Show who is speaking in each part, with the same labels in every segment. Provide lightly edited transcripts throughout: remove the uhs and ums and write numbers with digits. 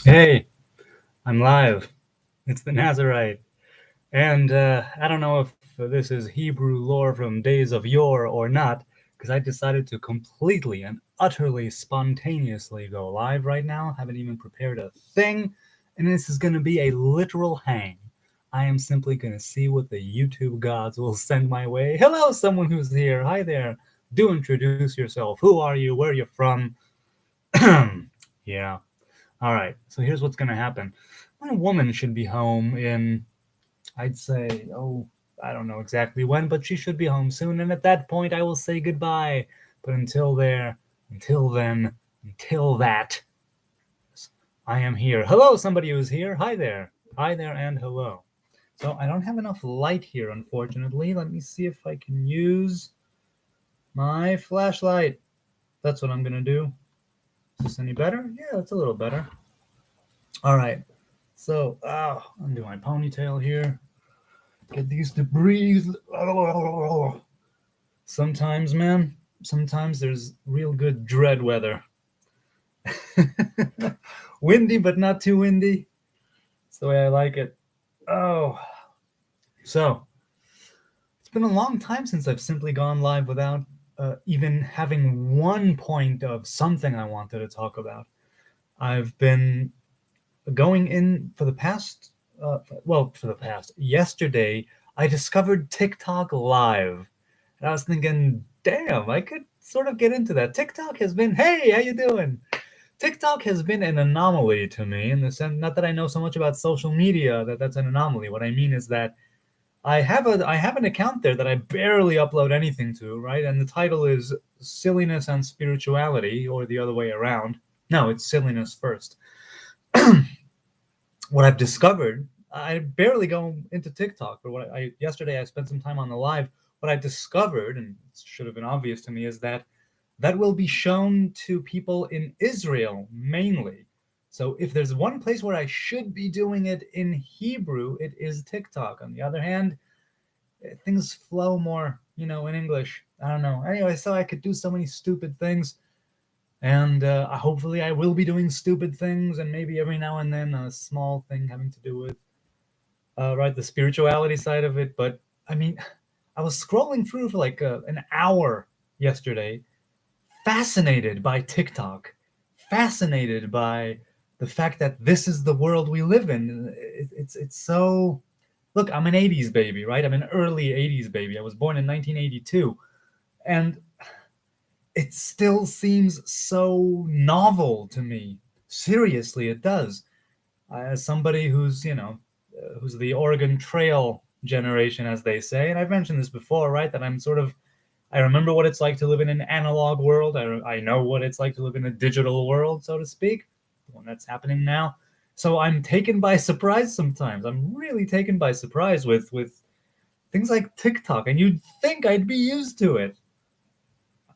Speaker 1: Hey, I'm live. It's the Nazarite. And I don't know if this is Hebrew lore from days of yore or not, because I decided to completely and utterly spontaneously go live right now. Haven't even prepared a thing. And this is going to be a literal hang. I am simply going to see what the YouTube gods will send my way. Hello, someone who's here. Hi there. Do introduce yourself. Who are you? Where are you from? Yeah. All right. So here's what's going to happen. My woman should be home in, I'd say, oh, I don't know exactly when, but she should be home soon. And at that point, I will say goodbye. But until then, until that, I am here. Hello, somebody who's here. Hi there. Hi there, and hello. So I don't have enough light here, unfortunately. Let me see if I can use my flashlight. That's what I'm going to do. Is this any better? Yeah, it's a little better. All right. So, undo my ponytail here. Get these to breathe. Sometimes, man, sometimes there's real good dread weather. Windy, but not too windy. It's the way I like it. Oh, so it's been a long time since I've simply gone live without even having one point of something I wanted to talk about. I've been going in for the past, yesterday, I discovered TikTok Live. And I was thinking, damn, I could sort of get into that. TikTok has been, hey, how you doing? TikTok has been an anomaly to me in the sense, not that I know so much about social media that's an anomaly. What I mean is that I have an account there that I barely upload anything to, right? And the title is Silliness and Spirituality, or the other way around. No, it's silliness first. What I've discovered, I barely go into TikTok, but yesterday I spent some time on the live. What I discovered, and it should have been obvious to me, is that that will be shown to people in Israel mainly. So if there's one place where I should be doing it in Hebrew, it is TikTok. On the other hand, things flow more, in English. I don't know. Anyway, so I could do so many stupid things, and hopefully I will be doing stupid things, and maybe every now and then a small thing having to do with right, the spirituality side of it. But I mean, I was scrolling through for like an hour yesterday, fascinated by TikTok, fascinated by the fact that this is the world we live in. It's so, look, I'm an 80s baby, right? I'm an early 80s baby. I was born in 1982, and it still seems so novel to me. Seriously, it does. As somebody who's, who's the Oregon Trail generation, as they say, and I've mentioned this before, right? That I remember what it's like to live in an analog world. I know what it's like to live in a digital world, so to speak, the one that's happening now. So I'm taken by surprise sometimes. I'm really taken by surprise with things like TikTok, and you'd think I'd be used to it.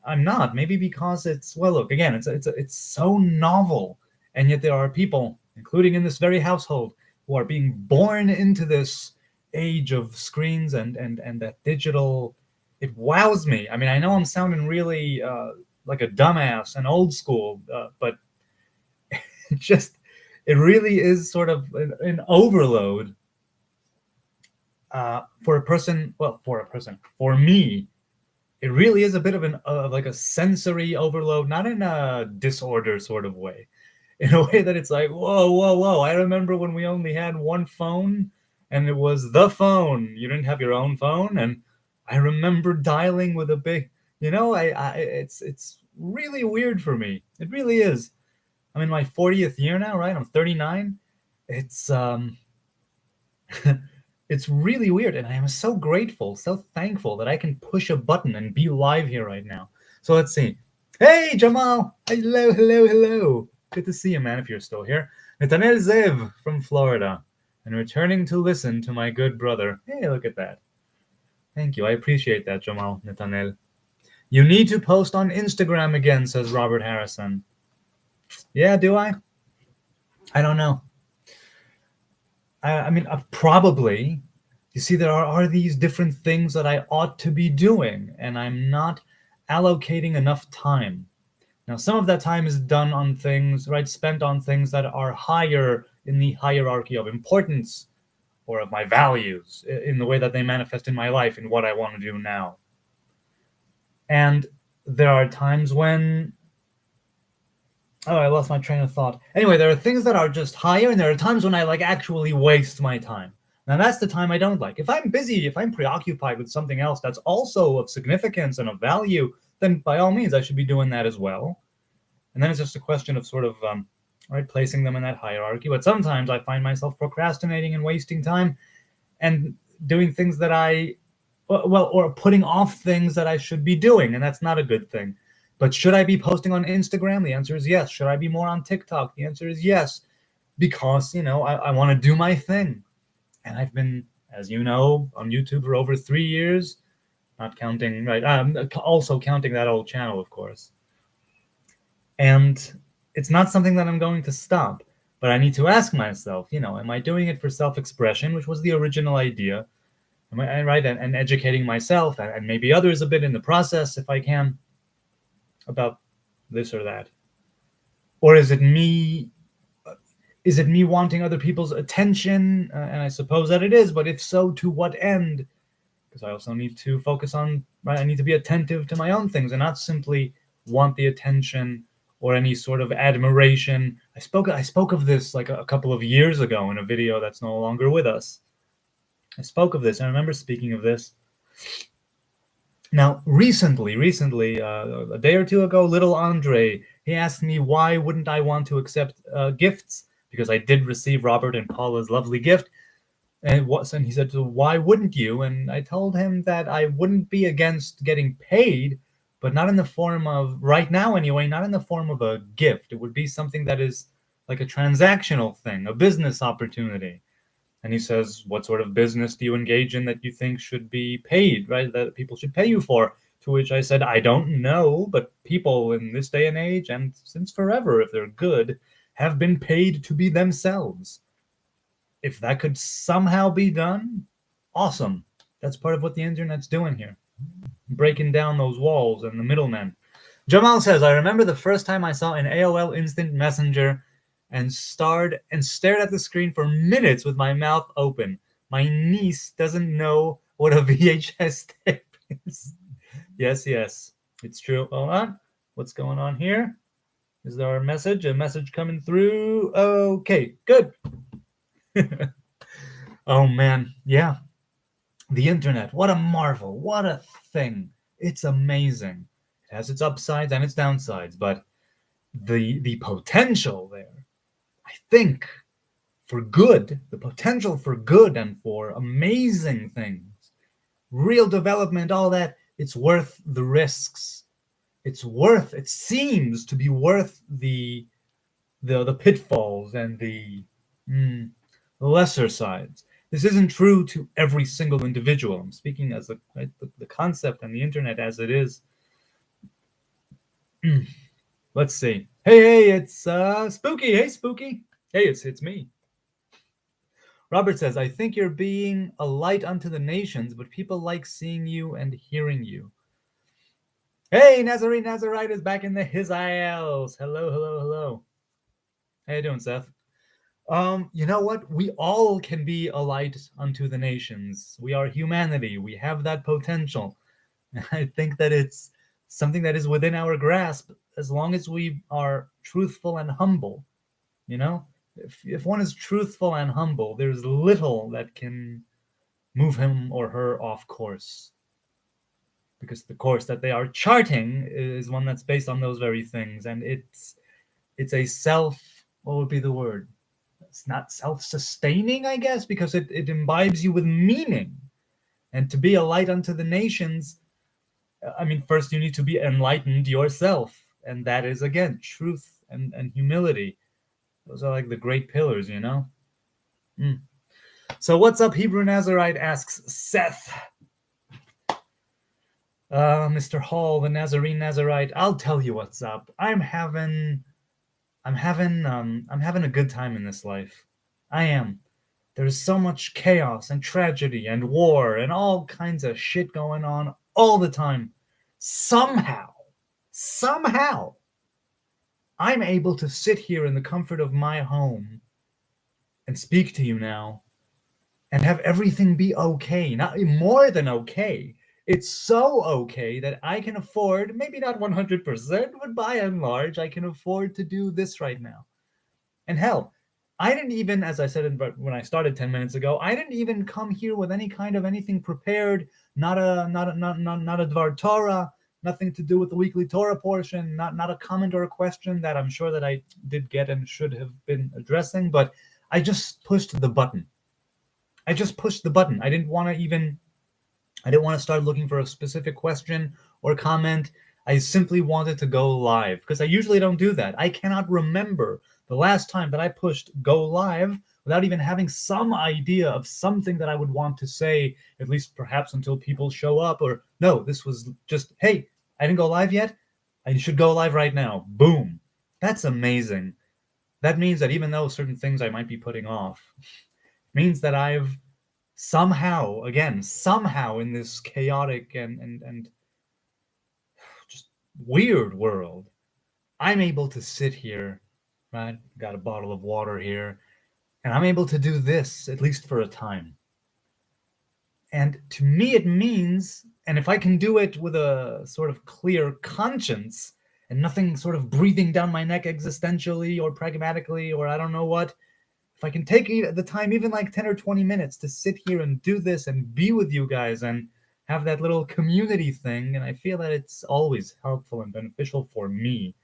Speaker 1: I'm not. Maybe because it's, well, look, again, it's so novel, and yet there are people, including in this very household, who are being born into this age of screens and that digital. It wows me. I mean, I know I'm sounding really like a dumbass and old school, but it just it really is sort of an overload for a person. Well, for me, it really is a bit of an like a sensory overload, not in a disorder sort of way, in a way that it's like, whoa, whoa, whoa. I remember when we only had one phone, and it was the phone. You didn't have your own phone, and I remember dialing with a big, it's really weird for me. It really is. I'm in my 40th year now, right? I'm 39. It's it's really weird, and I am so grateful, so thankful that I can push a button and be live here right now. So let's see. Hey, Jamal. Hello, hello, hello. Good to see you, man, if you're still here. Nathaniel Zev from Florida, and returning to listen to my good brother. Hey, look at that. Thank you. I appreciate that, Jamal, Nathaniel. You need to post on Instagram again, says Robert Harrison. Yeah, do I? I don't know. I mean, probably. You see, there are these different things that I ought to be doing, and I'm not allocating enough time. Now, some of that time is done on things, right, spent on things that are higher in the hierarchy of importance or of my values, in the way that they manifest in my life, in what I want to do now. And there are times when, oh, I lost my train of thought. Anyway, there are things that are just higher, and there are times when I like actually waste my time. Now that's the time I don't like. If I'm busy, if I'm preoccupied with something else that's also of significance and of value, then by all means I should be doing that as well. And then it's just a question of sort of right, placing them in that hierarchy. But sometimes I find myself procrastinating and wasting time and doing things that or putting off things that I should be doing, and that's not a good thing. But should I be posting on Instagram? The answer is yes. Should I be more on TikTok? The answer is yes, because I want to do my thing, and I've been, as you know, on YouTube for over 3 years, not counting, right? Also counting that old channel, of course. And it's not something that I'm going to stop, but I need to ask myself, am I doing it for self-expression, which was the original idea? Am I right? And educating myself and maybe others a bit in the process, if I can, about this or that? Or is it me? Is it me wanting other people's attention? And I suppose that it is, but if so, to what end? Because I also need to focus on, right? I need to be attentive to my own things and not simply want the attention or any sort of admiration. I spoke of this like a couple of years ago in a video that's no longer with us. I spoke of this. I remember speaking of this. Now, recently, a day or two ago, little Andre, he asked me why wouldn't I want to accept gifts, because I did receive Robert and Paula's lovely gift. And he said, so why wouldn't you? And I told him that I wouldn't be against getting paid, but not in the form of, right now anyway, not in the form of a gift. It would be something that is like a transactional thing, a business opportunity. And he says, what sort of business do you engage in that you think should be paid, right? That people should pay you for? To which I said, I don't know, but people in this day and age, and since forever, if they're good, have been paid to be themselves. If that could somehow be done, awesome. That's part of what the internet's doing here, breaking down those walls and the middlemen. Jamal says, I remember the first time I saw an AOL Instant Messenger and stared at the screen for minutes with my mouth open. My niece doesn't know what a VHS tape is. Yes, it's true. Hold on. What's going on here? Is there a message coming through? Okay, good. Oh man, yeah. The internet, what a marvel, what a thing. It's amazing. It has its upsides and its downsides, but the potential there, I think, for good, the potential for good and for amazing things, real development, all that, it's worth the risks. It seems to be worth the pitfalls and the lesser sides. This isn't true to every single individual. I'm speaking as the concept and the internet as it is. Let's see. Hey, it's Spooky. Hey, Spooky. Hey, it's me. Robert says, I think you're being a light unto the nations, but people like seeing you and hearing you. Hey, Nazarite is back in the his ILs. Hello. How you doing, Seth? You know what? We all can be a light unto the nations. We are humanity. We have that potential. I think that it's something that is within our grasp as long as we are truthful and humble. If one is truthful and humble, there's little that can move him or her off course. Because the course that they are charting is one that's based on those very things. And it's a what would be the word? It's not self-sustaining, I guess, because it imbibes you with meaning. And to be a light unto the nations, I mean, first you need to be enlightened yourself. And that is, again, truth and humility. Those are like the great pillars, So what's up, Hebrew Nazarite, asks Seth. Mr. Hall, the Nazarene Nazarite, I'll tell you what's up. I'm having a good time in this life. I am. There's so much chaos and tragedy and war and all kinds of shit going on all the time. Somehow, I'm able to sit here in the comfort of my home and speak to you now and have everything be okay, not more than okay. It's so okay that I can afford, maybe not 100%, but by and large, I can afford to do this right now. And hell, I didn't even, as I said when I started 10 minutes ago, I didn't even come here with any kind of anything prepared, not a Dvar Torah, nothing to do with the weekly Torah portion, not a comment or a question that I'm sure that I did get and should have been addressing, but I just pushed the button. I just pushed the button. I didn't want to start looking for a specific question or comment. I simply wanted to go live because I usually don't do that. I cannot remember the last time that I pushed go live without even having some idea of something that I would want to say, at least perhaps until people show up. Or no, this was just, hey, I didn't go live yet. I should go live right now. Boom. That's amazing. That means that even though certain things I might be putting off, means that I've somehow in this chaotic and just weird world, I'm able to sit here, right? Got a bottle of water here, and I'm able to do this, at least for a time. And to me, it means, and if I can do it with a sort of clear conscience and nothing sort of breathing down my neck existentially or pragmatically or I don't know what, if I can take the time, even like 10 or 20 minutes to sit here and do this and be with you guys and have that little community thing, and I feel that it's always helpful and beneficial for me,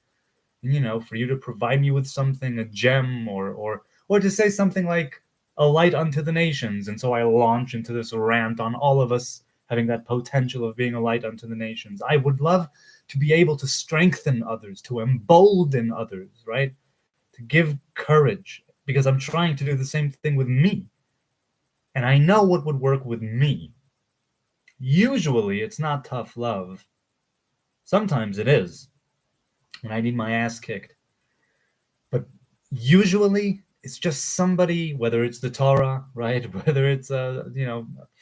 Speaker 1: for you to provide me with something, a gem, or to say something like a light unto the nations. And so I launch into this rant on all of us having that potential of being a light unto the nations. I would love to be able to strengthen others, to embolden others, right? To give courage, because I'm trying to do the same thing with me. And I know what would work with me. Usually, it's not tough love. Sometimes it is, when I need my ass kicked. But usually, it's just somebody, whether it's the Torah, right? Whether it's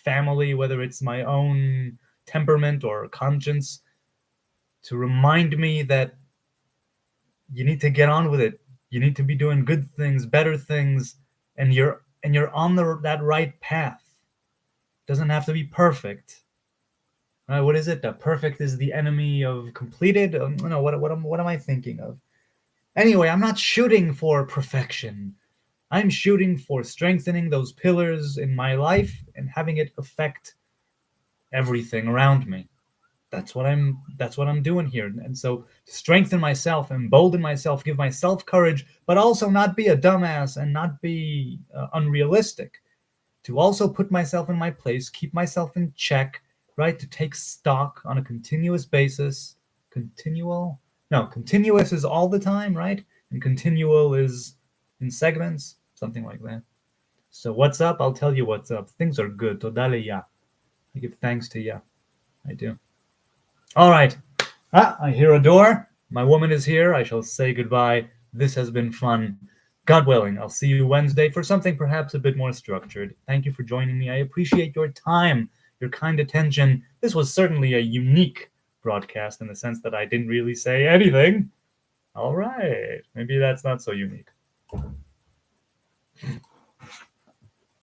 Speaker 1: family, whether it's my own temperament or conscience, to remind me that you need to get on with it. You need to be doing good things, better things, and you're on that right path. It doesn't have to be perfect. What is it? That perfect is the enemy of completed. What am I thinking of? Anyway, I'm not shooting for perfection. I'm shooting for strengthening those pillars in my life and having it affect everything around me. That's what I'm doing here. And so strengthen myself, embolden myself, give myself courage, but also not be a dumbass and not be unrealistic. To also put myself in my place, keep myself in check, right? To take stock on a continuous basis. Continuous is all the time, right? And continual is in segments, something like that. So what's up? I'll tell you what's up. Things are good. Todale ya. I give thanks to ya. I do. All right. I hear a door. My woman is here. I shall say goodbye. This has been fun. God willing, I'll see you Wednesday for something perhaps a bit more structured. Thank you for joining me. I appreciate your time, your kind attention. This was certainly a unique broadcast in the sense that I didn't really say anything. All right. Maybe that's not so unique.